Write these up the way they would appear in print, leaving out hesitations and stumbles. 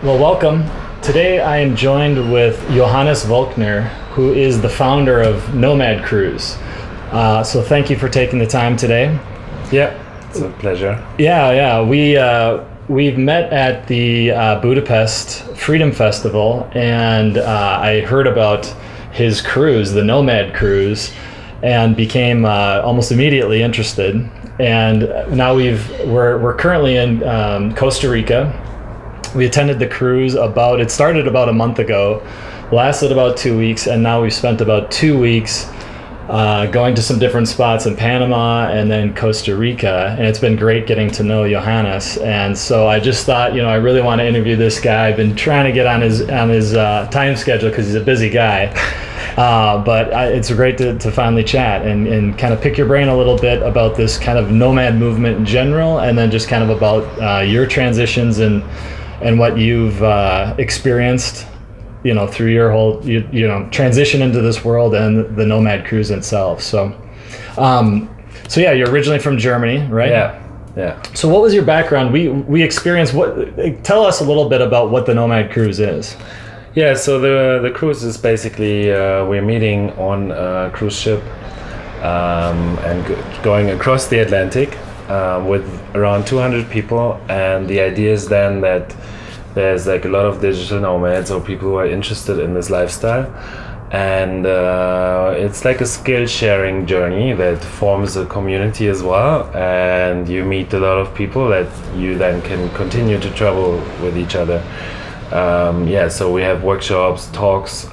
Well, welcome. Today I am joined with Johannes Voelkner, who is the founder of Nomad Cruise. So thank you for taking the time today. Yeah, it's a pleasure. Yeah. We've met at the Budapest Freedom Festival, and I heard about his cruise, the Nomad Cruise, and became almost immediately interested. And now we're currently in Costa Rica. We attended the cruise it started about a month ago, lasted about 2 weeks, and now we've spent about 2 weeks going to some different spots in Panama and then Costa Rica, and it's been great getting to know Johannes. And so I just thought, I really want to interview this guy. I've been trying to get on his time schedule because he's a busy guy, but it's great to finally chat and kind of pick your brain a little bit about this kind of nomad movement in general, and then just kind of about your transitions and what you've experienced, through your whole, transition into this world and the Nomad Cruise itself. So yeah, you're originally from Germany, right? Yeah. So what was your background? We experienced tell us a little bit about what the Nomad Cruise is. Yeah, so the cruise is basically, we're meeting on a cruise ship and going across the Atlantic with around 200 people. And the idea is then that there's like a lot of digital nomads or people who are interested in this lifestyle, and it's like a skill sharing journey that forms a community as well, and you meet a lot of people that you then can continue to travel with each other. So we have workshops, talks,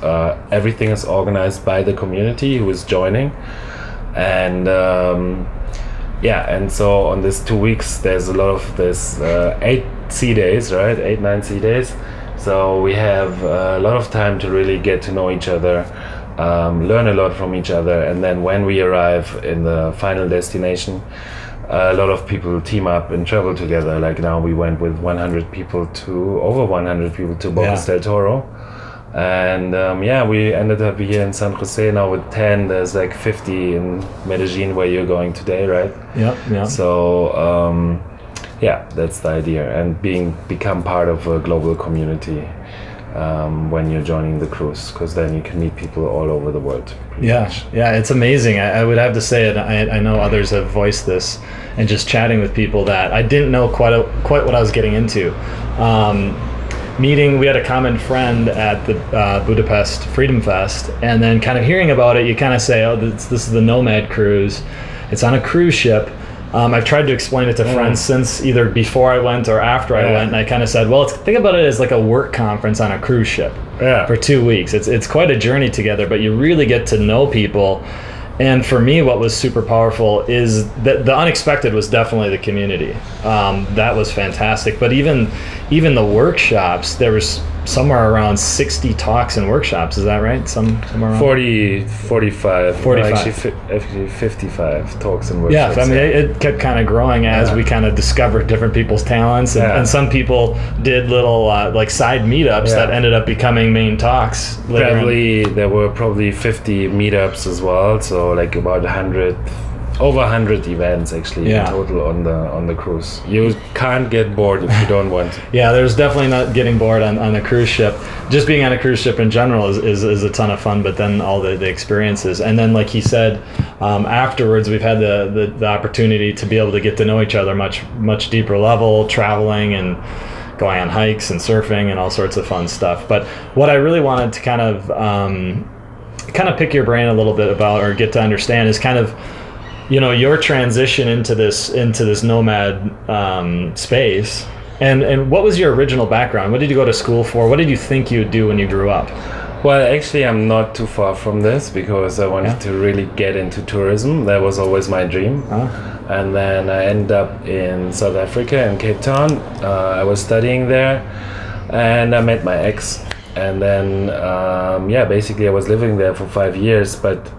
everything is organized by the community who is joining, and and so on this 2 weeks there's a lot of this 8 sea days, right? 8-9 sea days. So we have a lot of time to really get to know each other, learn a lot from each other, and then when we arrive in the final destination, a lot of people team up and travel together. Like now we went with over 100 people to Bocas del Toro. And we ended up here in San Jose now with 10. There's like 50 in Medellin where you're going today, right? Yeah. So that's the idea, and become part of a global community when you're joining the cruise, because then you can meet people all over the world. Yeah, it's amazing. I would have to say it. I know others have voiced this, and just chatting with people that I didn't know quite what I was getting into. We had a common friend at the Budapest Freedom Fest, and then kind of hearing about it, you kind of say, oh, this is the Nomad Cruise. It's on a cruise ship. I've tried to explain it to friends since, either before I went or after I went, and I kind of said, well, think about it as like a work conference on a cruise ship for 2 weeks. It's quite a journey together, but you really get to know people. And for me, what was super powerful is that the unexpected was definitely the community. That was fantastic. But even the workshops, there was somewhere around 60 talks and workshops. Is that right? Somewhere around 45. Actually 55 talks and workshops. Yeah, I mean, it kept kind of growing as we kind of discovered different people's talents, and some people did little like side meetups that ended up becoming main talks. There were probably 50 meetups as well. So like about over 100 events actually in total on the cruise. You can't get bored if you don't want to. Yeah, there's definitely not getting bored on a cruise ship. Just being on a cruise ship in general is a ton of fun, but then all the experiences. And then, like he said, afterwards we've had the opportunity to be able to get to know each other much deeper level, traveling and going on hikes and surfing and all sorts of fun stuff. But what I really wanted to kind of pick your brain a little bit about, or get to understand, is kind of your transition into this nomad space, and what was your original background? What did you go to school for? What did you think you would do when you grew up? Well, actually, I'm not too far from this, because I wanted to really get into tourism. That was always my dream. And then I ended up in South Africa, in Cape Town. I was studying there, and I met my ex. And then, basically I was living there for 5 years, but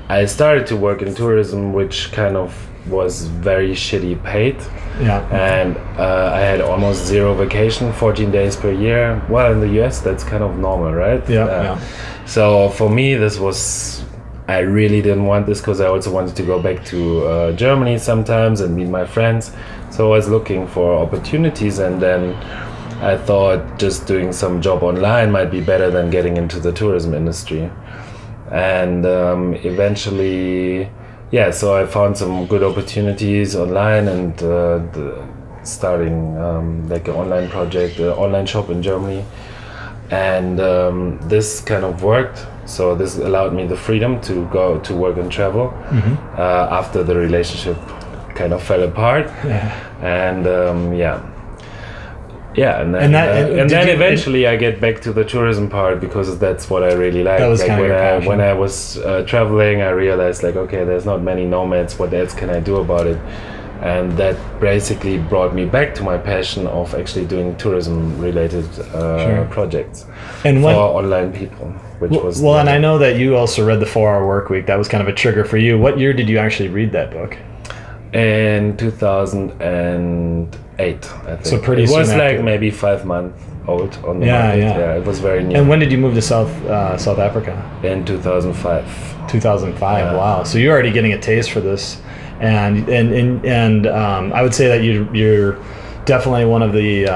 I started to work in tourism, which kind of was very shitty paid. And I had almost zero vacation, 14 days per year. Well, in the US, that's kind of normal, right? So for me, I really didn't want this, because I also wanted to go back to Germany sometimes and meet my friends. So I was looking for opportunities, and then I thought just doing some job online might be better than getting into the tourism industry. And eventually, so I found some good opportunities online and starting like an online project, an online shop in Germany. And this kind of worked. So this allowed me the freedom to go to work and travel after the relationship kind of fell apart. And and then eventually I get back to the tourism part because that's what I really like. That was like kind of your passion. When I was traveling, I realized like, okay, there's not many nomads. What else can I do about it? And that basically brought me back to my passion of actually doing tourism-related projects for online people, which was well. And I know that you also read the 4-Hour Workweek. That was kind of a trigger for you. What year did you actually read that book? In 2008, I think. So pretty it soon was after. like maybe 5 months old on the market. Yeah, it was very new. And when did you move to South Africa? In 2005. 2005. Wow. So you're already getting a taste for this, and I would say that you're definitely one of the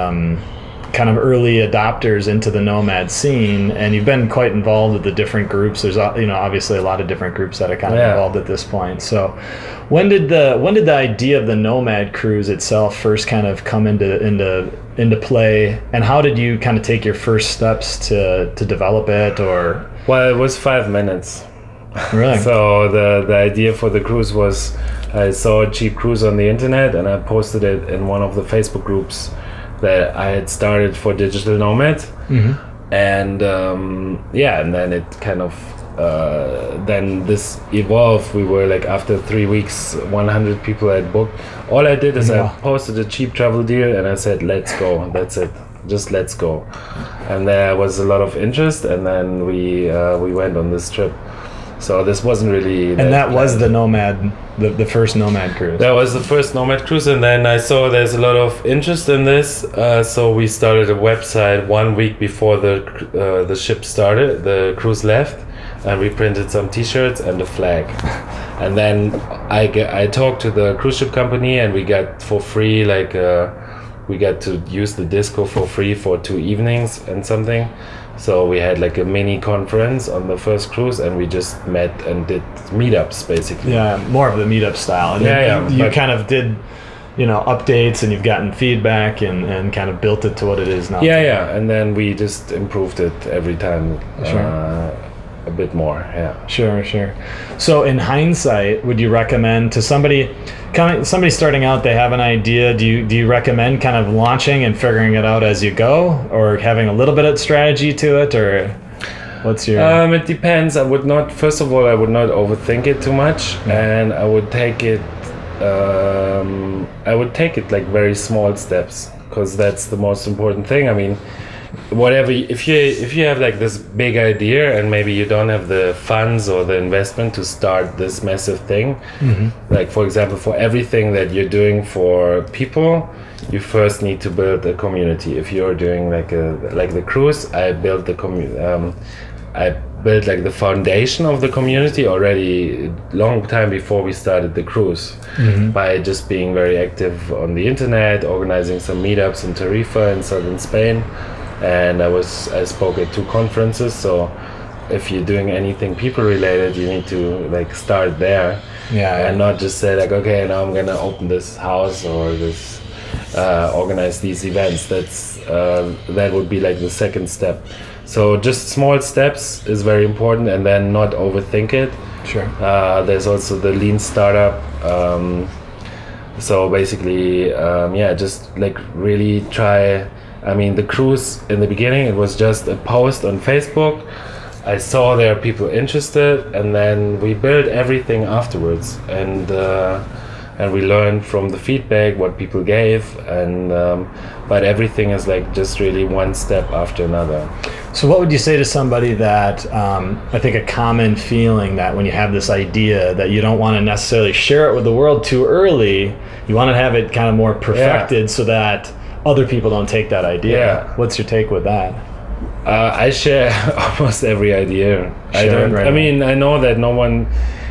kind of early adopters into the Nomad scene, and you've been quite involved with the different groups. There's obviously a lot of different groups that are kind of involved at this point. So when did the idea of the Nomad cruise itself first kind of come into play, and how did you kind of take your first steps to develop it? Or well, it was 5 minutes. Really? So the idea for the cruise was, I saw a cheap cruise on the internet and I posted it in one of the Facebook groups that I had started for digital nomads. And and then it kind of then this evolved. We were like, after 3 weeks, 100 people had booked. All I did is I posted a cheap travel deal and I said, let's go. That's it. Just let's go. And there was a lot of interest, and then we went on this trip. So this wasn't really... And that was the Nomad, the first Nomad cruise. That was the first Nomad cruise, and then I saw there's a lot of interest in this. So we started a website 1 week before the ship started, the cruise left, and we printed some T-shirts and a flag. And then I talked to the cruise ship company, and we got for free, like we got to use the disco for free for 2 evenings and something. So we had like a mini conference on the first cruise, and we just met and did meetups basically. Yeah, more of the meetup style. And you kind of did, updates, and you've gotten feedback and kind of built it to what it is now. And then we just improved it every time. A bit more. Sure. So in hindsight, would you recommend to somebody starting out, they have an idea, do you recommend kind of launching and figuring it out as you go, or having a little bit of strategy to it, or what's your... It depends. I would not overthink it too much, and I would take it like very small steps, because that's the most important thing. I mean, whatever, if you have like this big idea and maybe you don't have the funds or the investment to start this massive thing, like for example, for everything that you're doing for people, you first need to build a community. If you're doing like the cruise, I built like the foundation of the community already long time before we started the cruise, by just being very active on the internet, organizing some meetups in Tarifa in southern Spain. And I spoke at 2 conferences. So if you're doing anything people related, you need to like start there, and not just say like, okay, now I'm gonna open this house or this organize these events. That would be like the second step. So just small steps is very important, and then not overthink it. Sure. There's also the lean startup. So basically, just like really try. I mean, the cruise in the beginning, it was just a post on Facebook. I saw there are people interested, and then we built everything afterwards, and we learned from the feedback what people gave, and but everything is like just really one step after another. So what would you say to somebody that, I think a common feeling that when you have this idea that you don't want to necessarily share it with the world too early, you want to have it kind of more perfected so that other people don't take that idea. What's your take with that? I share almost every idea. I mean, I know that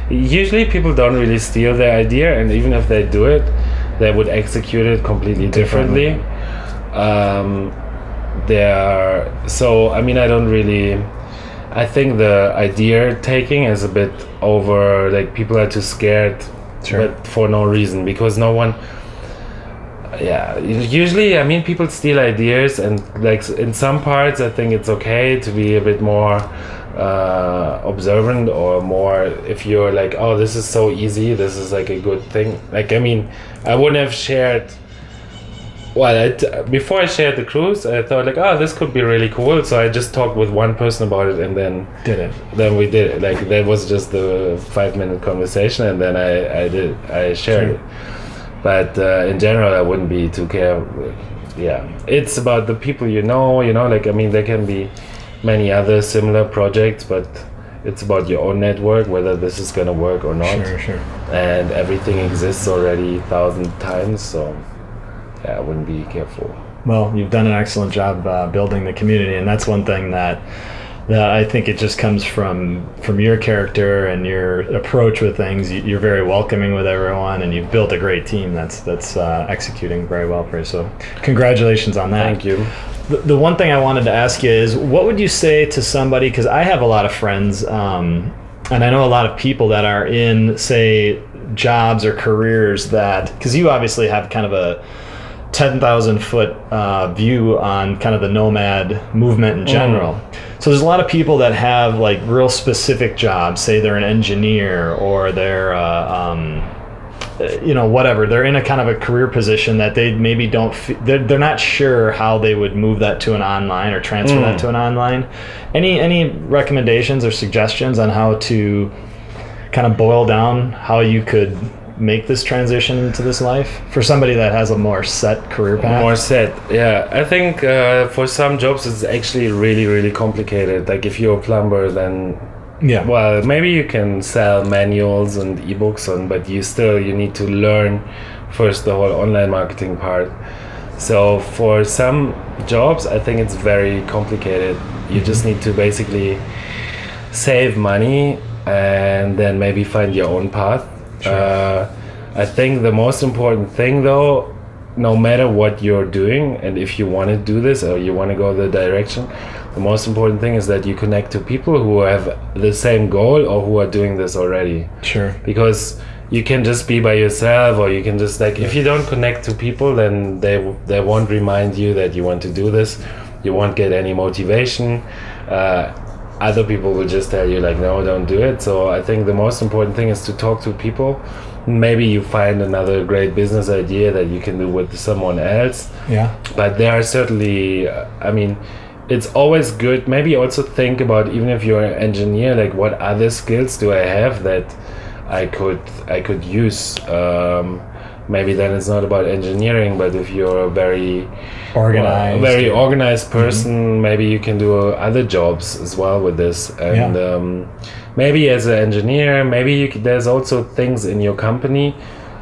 usually people don't really steal their idea, and even if they do it, they would execute it completely differently. I mean, I don't really. I think the idea taking is a bit over. Like people are too scared, Sure. but for no reason, because no one. Yeah, usually, I mean, people steal ideas, and like in some parts, I think it's okay to be a bit more observant, or more if you're like, oh, this is so easy, this is like a good thing. Like, I mean, I wouldn't have shared. Well, before I shared the cruise, I thought like, oh, this could be really cool. So I just talked with one person about it, and then Then we did it. Like that was just the 5-minute conversation, and then I shared it. But in general, I wouldn't be too careful. Yeah, it's about the people you know. Like I mean, there can be many other similar projects, but it's about your own network, whether this is gonna work or not. Sure. And everything exists already 1,000 times, so. Yeah, I wouldn't be careful. Well, you've done an excellent job building the community, and that's one thing that I think it just comes from your character and your approach with things. You're very welcoming with everyone, and you've built a great team that's executing very well for you. So, congratulations on that. Thank you. The one thing I wanted to ask you is, what would you say to somebody? Because I have a lot of friends, and I know a lot of people that are in, say, jobs or careers that, because you obviously have kind of a 10,000 foot view on kind of the nomad movement in general. So there's a lot of people that have like real specific jobs, say they're an engineer, or they're whatever, they're in a kind of a career position that they maybe they're not sure how they would move that to an online or transfer that to an online. Any recommendations or suggestions on how to kind of boil down how you could make this transition into this life for somebody that has a more set career path? More set, yeah. I think for some jobs it's actually really, really complicated. Like if you're a plumber, then well, maybe you can sell manuals and ebooks but you need to learn first the whole online marketing part. So for some jobs, I think it's very complicated. You just need to basically save money and then maybe find your own path. Sure. I think the most important thing, though, no matter what you're doing, and if you want to do this or you want to go the direction, the most important thing is that you connect to people who have the same goal or who are doing this already. Sure. Because you can just be by yourself, or you can just if you don't connect to people, then they won't remind you that you want to do this. You won't get any motivation. Other people will just tell you like, no, don't do it. So I think the most important thing is to talk to people. Maybe you find another great business idea that you can do with someone else. Yeah. But there are certainly, I mean, it's always good. Maybe also think about, even if you're an engineer, like what other skills do I have that I could use. Maybe then it's not about engineering, but if you're a very organized person, maybe you can do other jobs as well with this. And maybe as an engineer, maybe there's also things in your company,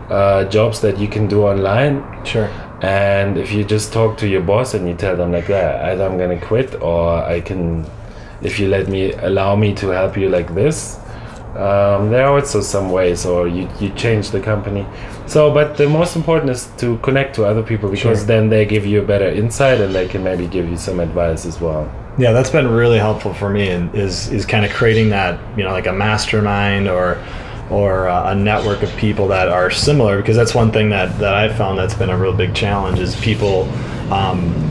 jobs that you can do online. Sure. And if you just talk to your boss and you tell them like that, either I'm gonna quit, or I can, if you allow me to help you like this. There are also some ways, or you change the company. So, but the most important is to connect to other people, because then they give you a better insight and they can maybe give you some advice as well. Yeah, that's been really helpful for me, and is kind of creating that, like a mastermind or a network of people that are similar, because that's one thing that I've found that's been a real big challenge is people.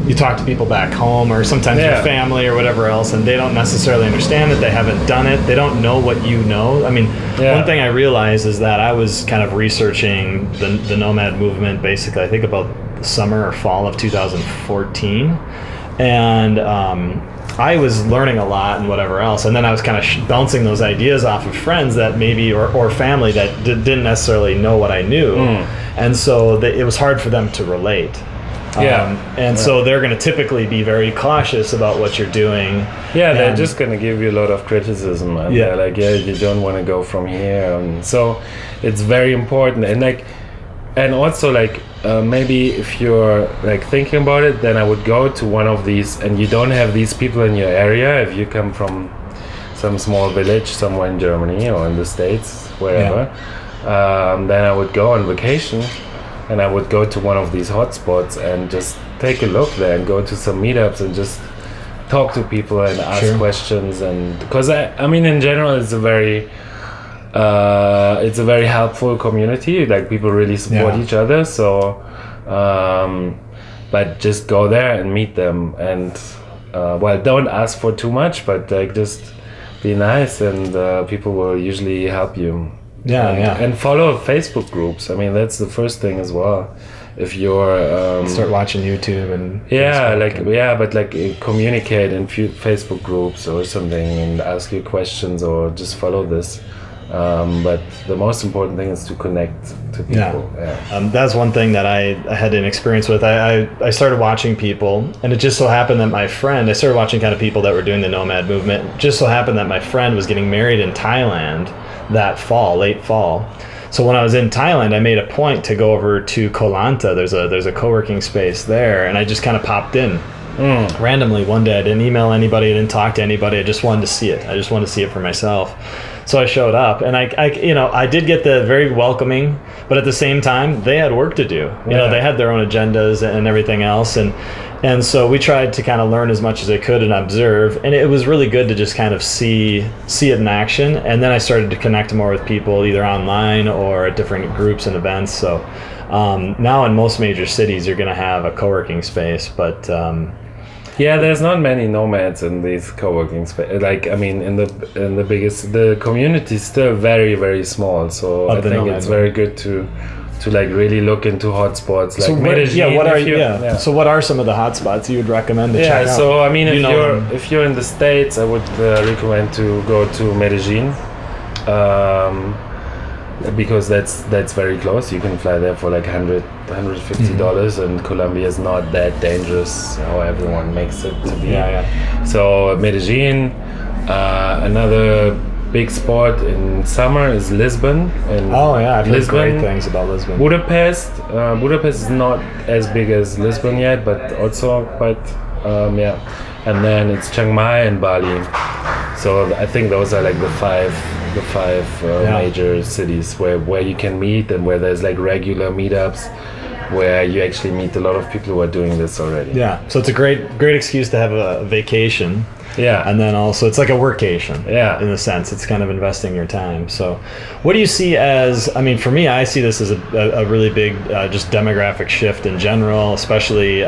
You talk to people back home, or sometimes your family or whatever else, and they don't necessarily understand it. They haven't done it. They don't know what you know. I mean, one thing I realized is that I was kind of researching the Nomad movement, basically, I think about the summer or fall of 2014. And I was learning a lot and whatever else. And then I was kind of bouncing those ideas off of friends that maybe, or family that didn't necessarily know what I knew. And so it was hard for them to relate. So they're going to typically be very cautious about what you're doing. Yeah, they're just going to give you a lot of criticism. And they're like, you don't want to go from here. And so it's very important. And also maybe if you're thinking about it, then I would go to one of these, and you don't have these people in your area. If you come from some small village somewhere in Germany or in the States, wherever, then I would go on vacation and I would go to one of these hotspots and just take a look there and go to some meetups and just talk to people and ask Sure. questions. And because I mean, in general, it's a very helpful community. Like people really support Yeah. each other. So, but just go there and meet them, and don't ask for too much, but like just be nice, and people will usually help you. And follow Facebook groups. I mean, that's the first thing as well. If you're Start watching YouTube and communicate in Facebook groups or something and ask you questions or just follow this. But the most important thing is to connect to people. That's one thing that I had an experience with. I started watching people, and it just so happened that I started watching kind of people that were doing the Nomad movement. It just so happened that my friend was getting married in Thailand that fall, late fall. So when I was in Thailand, I made a point to go over to Koh Lanta. There's a co-working space there, and I just kind of popped in randomly one day. I didn't email anybody, I didn't talk to anybody. I just wanted to see it. I just wanted to see it for myself. So I showed up, and I did get the very welcoming, but at the same time, they had work to do. You know, they had their own agendas and everything else, and so we tried to kind of learn as much as I could and observe, and it was really good to just kind of see it in action. And then I started to connect more with people either online or at different groups and events. So now in most major cities, you're going to have a co-working space, but there's not many nomads in these co-working spaces. Like, I mean, in the biggest, the community is still very, very small. So I think it's very good to like really look into hotspots like Medellin. So what are some of the hotspots you would recommend to check out? So I mean, if you're in the States, I would recommend to go to Medellin, because that's very close. You can fly there for like $150, and Colombia is not that dangerous how everyone makes it to be. So Medellin, another big spot in summer is Lisbon. And I've heard great things about Lisbon. Budapest is not as big as Lisbon yet, but also quite and then it's Chiang Mai and Bali. So I think those are like the five major cities where you can meet, and where there's like regular meetups where you actually meet a lot of people who are doing this already. So it's a great excuse to have a vacation. And then also it's like a workation. In a sense, it's kind of investing your time. So what do you see as, I mean, for me, I see this as a really big just demographic shift in general, especially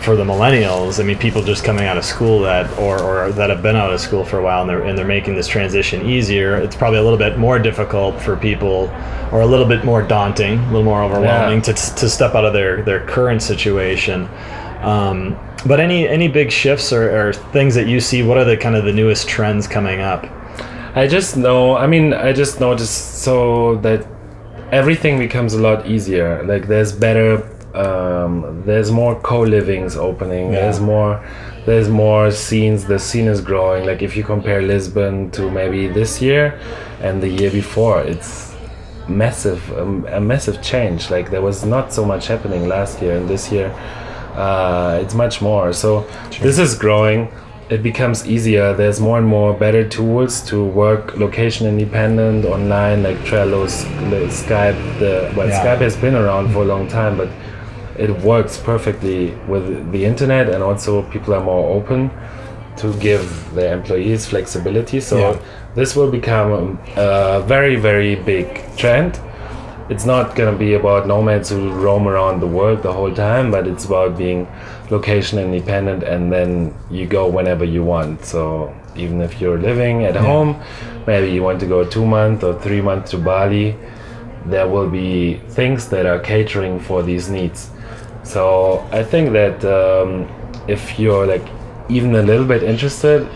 for the millennials. I mean, people just coming out of school that have been out of school for a while, and they're making this transition easier. It's probably a little bit more difficult for people, or a little bit more daunting, a little more overwhelming to step out of their current situation. But any big shifts or things that you see? What are the kind of the newest trends coming up? I just noticed so that everything becomes a lot easier. Like there's more co-livings opening. There's more scenes. The scene is growing. Like if you compare Lisbon to maybe this year and the year before, it's massive, a massive change. Like there was not so much happening last year, and this year it's much more. So this is growing. It becomes easier. There's more and more better tools to work location independent online, like Trello, Skype. Skype has been around for a long time, but it works perfectly with the internet, and also people are more open to give their employees flexibility. So this will become a very, very big trend. It's not going to be about nomads who roam around the world the whole time, but it's about being location independent, and then you go whenever you want. So even if you're living at home, maybe you want to go 2 months or 3 months to Bali, there will be things that are catering for these needs. So I think that if you're like even a little bit interested,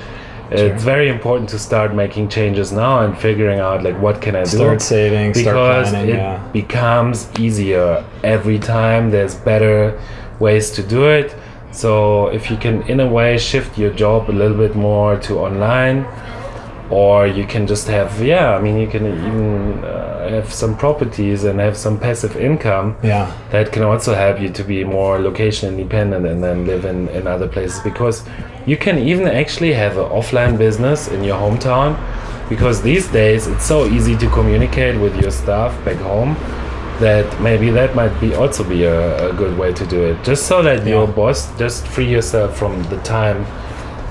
it's very important to start making changes now and figuring out like what can I do. Start saving, because start planning. It becomes easier every time. There's better ways to do it. So if you can in a way shift your job a little bit more to online, or you can just have you can even have some properties and have some passive income that can also help you to be more location independent and then live in other places. Because you can even actually have an offline business in your hometown, because these days it's so easy to communicate with your staff back home that maybe that might be also be a good way to do it, just so that your boss just free yourself from the time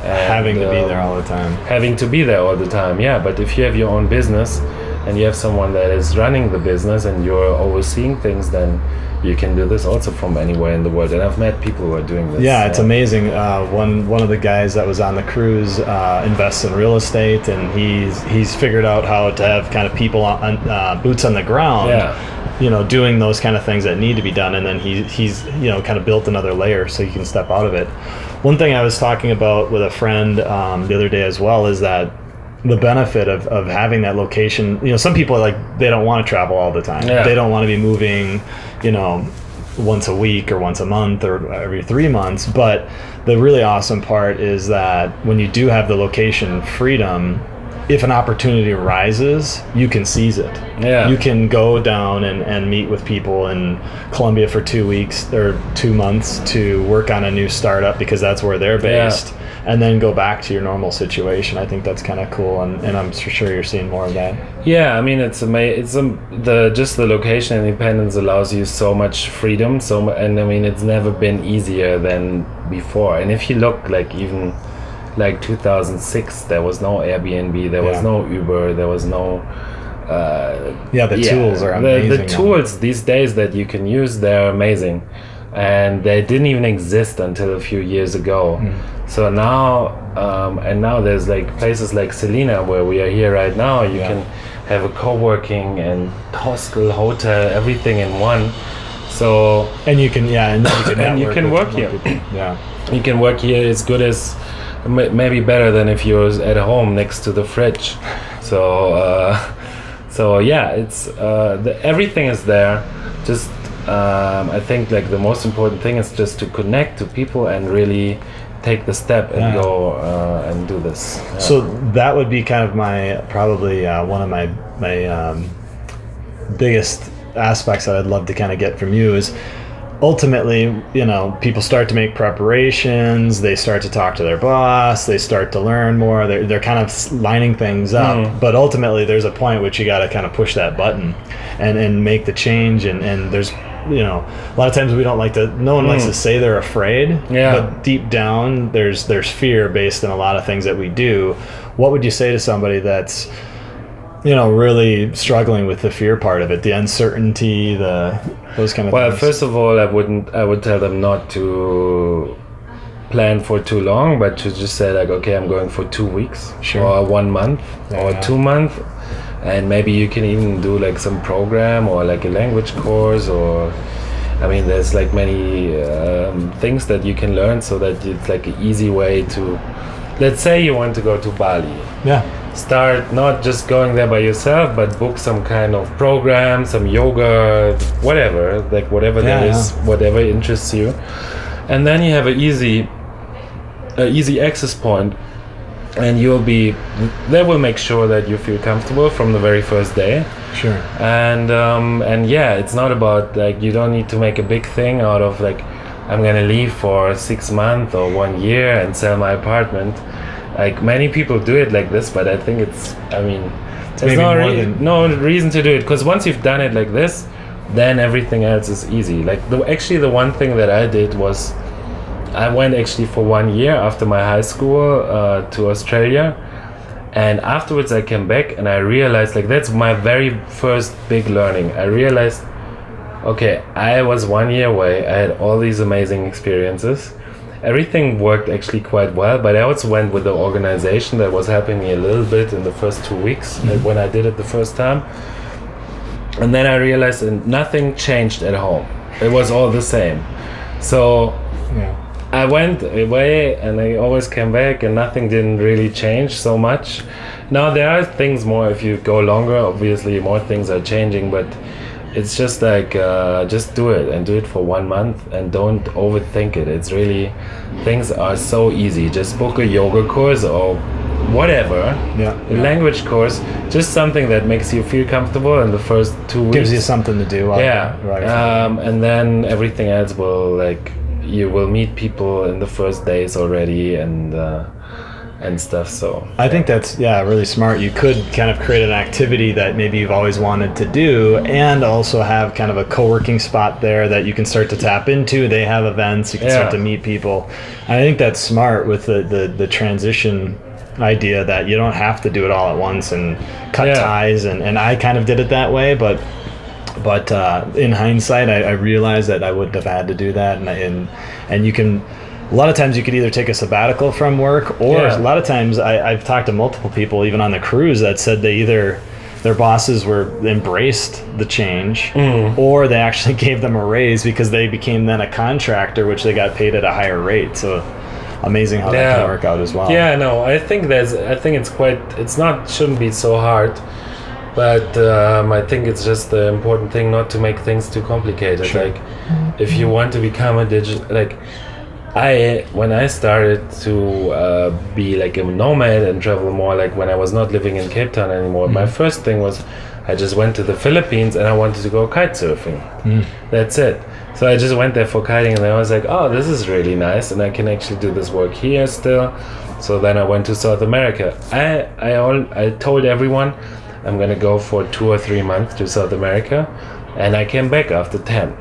and, having to be there all the time. Having to be there all the time, yeah. But if you have your own business and you have someone that is running the business and you're overseeing things, then you can do this also from anywhere in the world. And I've met people who are doing this. Yeah, it's amazing. One of the guys that was on the cruise invests in real estate, and he's figured out how to have kind of people on boots on the ground. Yeah. You know, doing those kind of things that need to be done, and then he's you know, kind of built another layer so you can step out of it. One thing I was talking about with a friend the other day as well is that the benefit of having that location. You know, some people are like, they don't want to travel all the time. Yeah. They don't want to be moving, you know, once a week or once a month or every 3 months. But the really awesome part is that when you do have the location freedom, if an opportunity arises, you can seize it. Yeah. You can go down and meet with people in Colombia for 2 weeks or 2 months to work on a new startup because that's where they're based, and then go back to your normal situation. I think that's kind of cool, and I'm sure you're seeing more of that. Yeah, I mean, it's amazing. Just the location independence allows you so much freedom. And I mean, it's never been easier than before. And if you look like even like 2006, there was no Airbnb, there was no Uber, there was no tools are amazing. The tools these days that you can use, they're amazing, and they didn't even exist until a few years ago. So now and now there's like places like Selina where we are here right now. You can have a co-working and hostel, hotel, everything in one. So and you can and you can work here. You can work here as good as, maybe better than if you're at home next to the fridge. So yeah, it's everything is there. Just I think like the most important thing is just to connect to people and really take the step and go and do this. Yeah. So that would be kind of probably one of my biggest aspects that I'd love to kind of get from you is, ultimately, you know, people start to make preparations, they start to talk to their boss, they start to learn more, they're kind of lining things up, but ultimately there's a point which you got to kind of push that button and make the change, and there's, you know, a lot of times no one likes to say they're afraid, but deep down there's fear based on a lot of things that we do. What would you say to somebody that's, you know, really struggling with the fear part of it, the uncertainty, those kind of things? Well, first of all, I would tell them not to plan for too long, but to just say like, okay, I'm going for 2 weeks or 1 month or 2 months, and maybe you can even do like some program or like a language course, or I mean, there's like many things that you can learn, so that it's like an easy way to, let's say you want to go to Bali. Start not just going there by yourself, but book some kind of program, some yoga, whatever, like whatever whatever interests you, and then you have an easy access point, and they will make sure that you feel comfortable from the very first day. And it's not about like, you don't need to make a big thing out of like, I'm gonna leave for 6 months or 1 year and sell my apartment. Like, many people do it like this, but I think there's no reason to do it, because once you've done it like this, then everything else is easy. Like, the one thing that I did was, I went actually for 1 year after my high school to Australia, and afterwards I came back and I realized, like, that's my very first big learning. I realized, okay, I was 1 year away, I had all these amazing experiences. Everything worked actually quite well, but I also went with the organization that was helping me a little bit in the first 2 weeks when I did it the first time. And then I realized that nothing changed at home. It was all the same. So I went away and I always came back and nothing didn't really change so much. Now there are things more, if you go longer, obviously more things are changing, but it's just like, just do it, and do it for 1 month, and don't overthink it. It's really, things are so easy. Just book a yoga course or whatever, a language course, just something that makes you feel comfortable in the first 2 weeks. Gives you something to do. And then everything else will, like, you will meet people in the first days already, and and stuff. So I think that's really smart. You could kind of create an activity that maybe you've always wanted to do, and also have kind of a co-working spot there that you can start to tap into. They have events, you can start to meet people. And I think that's smart with the transition idea, that you don't have to do it all at once and cut ties. And I kind of did it that way, but in hindsight, I realized that I wouldn't have had to do that. And you can, a lot of times you could either take a sabbatical from work, or a lot of times I've talked to multiple people, even on the cruise, that said they either their bosses embraced the change, or they actually gave them a raise because they became then a contractor, which they got paid at a higher rate. So amazing how that can work out as well. Yeah, no, I think shouldn't be so hard. But I think it's just the important thing not to make things too complicated. Sure. Like, if you want to become a digital, like, when I started to be like a nomad and travel more, like when I was not living in Cape Town anymore, my first thing was I just went to the Philippines and I wanted to go kite surfing. That's it. So I just went there for kiting, and I was like, oh, this is really nice, and I can actually do this work here still. So then I went to South America. I told everyone I'm gonna go for 2 or 3 months to South America, and I came back after 10.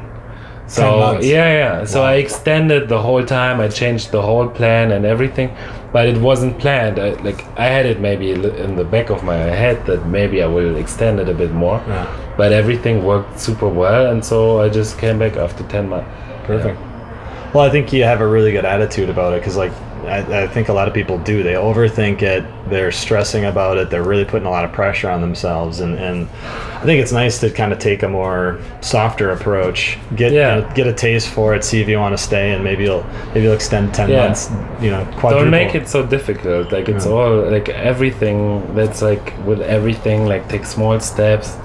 So 10 months. So I extended the whole time. I changed the whole plan and everything, but it wasn't planned. I had it maybe in the back of my head that maybe I will extend it a bit more. But everything worked super well, and so I just came back after 10 months. Perfect. Well, I think you have a really good attitude about it, because I think a lot of people do. They overthink it. They're stressing about it. They're really putting a lot of pressure on themselves. And I think it's nice to kind of take a more softer approach. Get a taste for it. See if you want to stay, and maybe you'll extend 10 months. Quadruple. Don't make it so difficult. Like, it's all like everything. That's like with everything. Like, take small steps,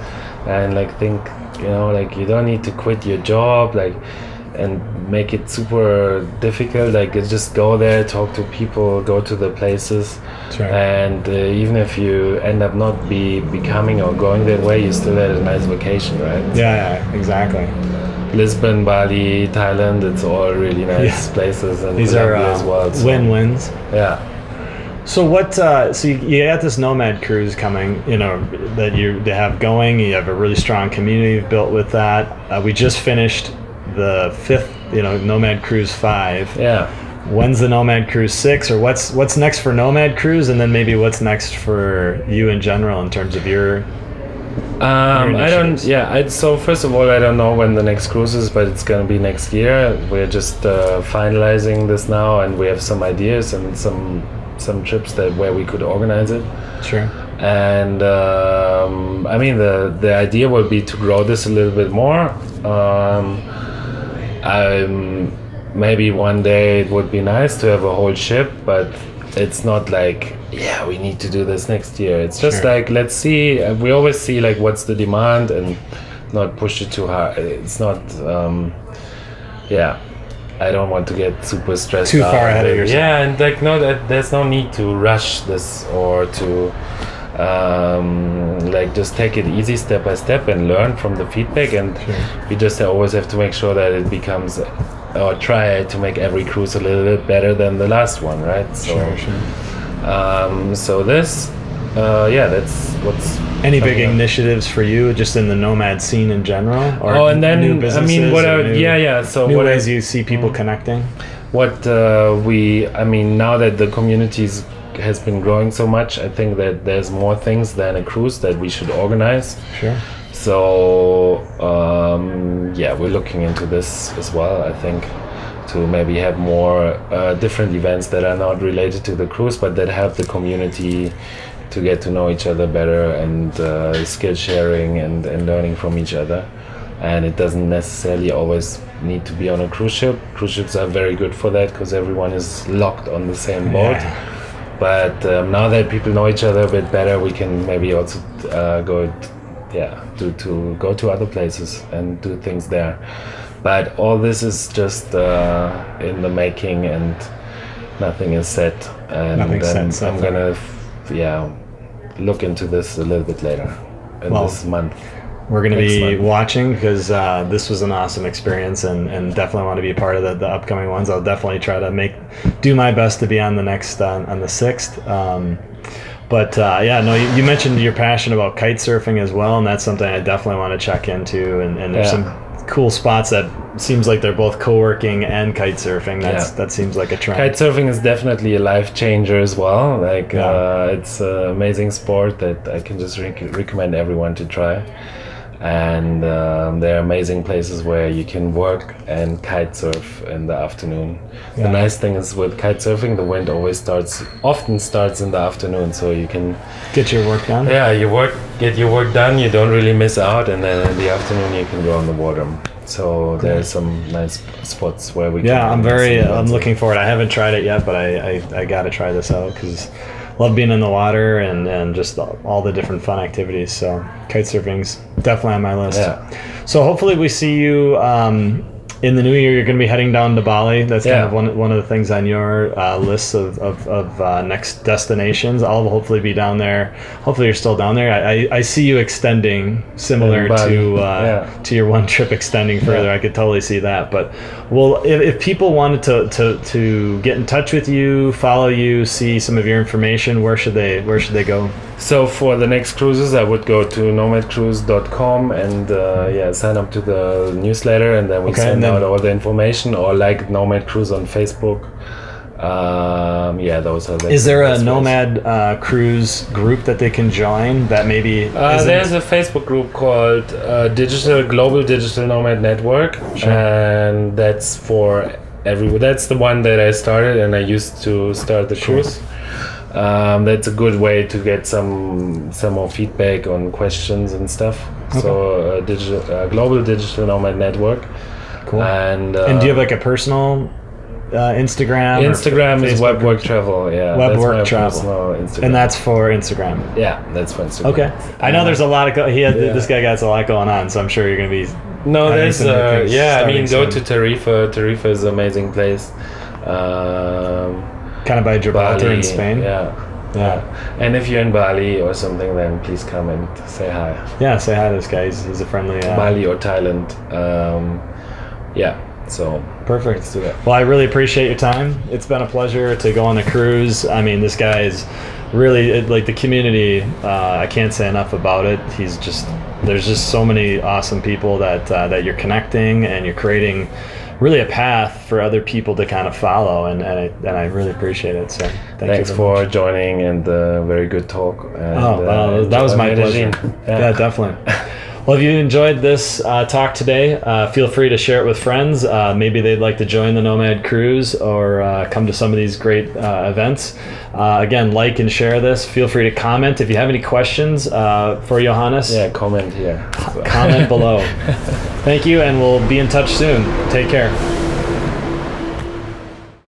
and like think. Like, you don't need to quit your job. Like, and make it super difficult. Like, just go there, talk to people, go to the places. Sure. And even if you end up not becoming or going that way, you still had a nice vacation, right? Yeah, exactly. Lisbon, Bali, Thailand, it's all really nice places, and these are as well, so. win-wins. Yeah. So what? So you got this Nomad cruise coming, that they have going. You have a really strong community you've built with that. We just finished the 5th, Nomad Cruise 5. Yeah. When's the Nomad Cruise 6, or what's next for Nomad Cruise, and then maybe what's next for you in general in terms of your so first of all, I don't know when the next cruise is, but it's going to be next year. We're just finalizing this now, and we have some ideas and some trips where we could organize it. Sure. And I mean, the idea will be to grow this a little bit more. Maybe one day it would be nice to have a whole ship, but it's not like, we need to do this next year. It's just like, let's see. We always see like what's the demand, and not push it too hard. It's not, I don't want to get super stressed too far ahead of yourself. Yeah, and like, there's no need to rush this, or to just take it easy, step by step, and learn from the feedback. And we just always have to make sure that it becomes, or try to make every cruise a little bit better than the last one, right? So, so this, that's what's. Any big initiatives for you, just in the Nomad scene in general, or and then new businesses? So new ways you see people connecting. What now that the communities has been growing so much, I think that there's more things than a cruise that we should organize. Sure. So we're looking into this as well, I think, to maybe have more different events that are not related to the cruise, but that help the community to get to know each other better, and skill sharing and learning from each other. And it doesn't necessarily always need to be on a cruise ship. Cruise ships are very good for that, because everyone is locked on the same boat. But now that people know each other a bit better, we can maybe also go to other places and do things there. But all this is just in the making, and nothing is set. And I'm gonna look into this a little bit later in this month. We're going to be Excellent. watching because this was an awesome experience, and definitely want to be a part of the upcoming ones. I'll definitely try to do my best to be on the next on the 6th. But you mentioned your passion about kite surfing as well, and that's something I definitely want to check into. And there's some cool spots that seems like they're both co-working and kite surfing. That seems like a trend. Kite surfing is definitely a life changer as well. Like it's an amazing sport that I can just recommend everyone to try. And there are amazing places where you can work and kite surf in the afternoon. The nice thing is with kite surfing, the wind often starts in the afternoon, so you can get your work done. Yeah, get your work done. You don't really miss out, and then in the afternoon you can go on the water. So there's some nice spots where we. Yeah, I'm looking forward. I haven't tried it yet, but I got to try this out because. Love being in the water and just all the different fun activities. So kite surfing's definitely on my list. Yeah. So hopefully we see you in the new year. You're going to be heading down to Bali. That's kind of one of the things on your list of next destinations. I'll hopefully be down there. Hopefully you're still down there. I see you extending similar to your one trip extending further. I could totally see that. But if people wanted to get in touch with you, follow you, see some of your information, where should they go? So for the next cruises, I would go to nomadcruise.com and sign up to the newsletter, and then we send out all the information, or like Nomad Cruise on Facebook. Those are the. Is there a Nomad Cruise group that they can join that maybe? There's a Facebook group called Global Digital Nomad Network, and that's for everyone. That's the one that I started, and I used to start the cruise. That's a good way to get some more feedback on questions and stuff. Okay. So Global Digital Nomad Network. Cool. And do you have like a personal Instagram? Instagram is Webwork Travel. Yeah, Webwork Travel. Instagram. And that's for Instagram. Yeah, that's for Instagram. Okay. I know there's a lot of this guy got a lot going on, so I'm sure you're going to be. No, there's go to Tarifa. Tarifa is an amazing place. Kind of by Gibraltar Bali, in Spain. Yeah. And if you're in Bali or something, then please come and say hi. Yeah, say hi to this guy. He's a friendly. Bali or Thailand. So perfect. Let's do that. Well, I really appreciate your time. It's been a pleasure to go on the cruise. I mean, this guy is really like the community. I can't say enough about it. There's just so many awesome people that you're connecting, and you're creating really a path for other people to kind of follow, and I really appreciate it. So thanks for joining, and very good talk. And, that was my pleasure. Yeah, definitely. Well, if you enjoyed this talk today, feel free to share it with friends. Maybe they'd like to join the Nomad Cruise or come to some of these great events. Again, like and share this. Feel free to comment. If you have any questions for Johannes, comment here. Comment below. Thank you, and we'll be in touch soon. Take care.